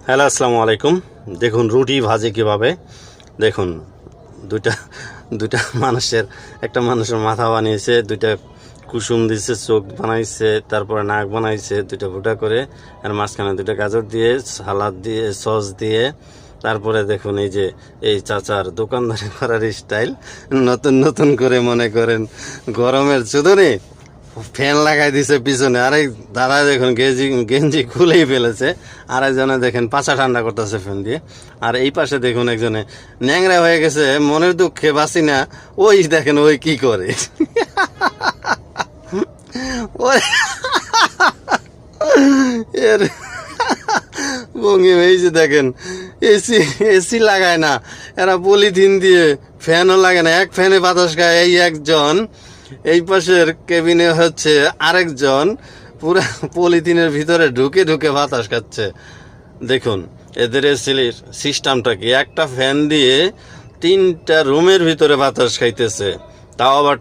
Hello, আসসালামু আলাইকুম। দেখুন রুটি ভাজে কিভাবে। দেখুন দুইটা দুইটা মানুষের, একটা মানুষের মাথা বানিয়েছে, দুইটা কুসুম দিয়েছে, চোখ বানাইছে, তারপরে নাক বানাইছে দুইটা ফুটা করে, আর মাঝখানে দুইটা গাজর দিয়ে, সালাদ দিয়ে, সস দিয়ে। তারপরে দেখুন এই যে এই চাচার দোকানদারি করার স্টাইল, নতুন নতুন করে মনে করেন গরমের চুদনে ফ্যান লাগাই দিছে পিছনে। আরেক দাদা দেখুন গেঞ্জি খুলেই ফেলেছে, আরেকজনে দেখেন পাছা ঠান্ডা করতেছে ফ্যান দিয়ে। আর এই পাশে দেখুন একজনে ন্যাংরা হয়ে গেছে, মনের দুঃখে বাঁচি না, ওই দেখেন ওই কি করে। ওই এর ভঙ্গিম এই যে দেখেন, এসি এসি লাগায় না, এরা পলিথিন দিয়ে, ফ্যানও লাগে না, এক ফ্যানে বাতাস খায় এই একজন, এই পাশের কেবিনে হচ্ছে আরেকজন পুরা পলিথিনের ভিতরে ঢুকে ঢুকে বাতাস খাচ্ছে। দেখুন এদের এসির সিস্টেমটা কি, একটা ফ্যান দিয়ে 3টা রুমের ভিতরে বাতাস খাইতেছে, তাও আবার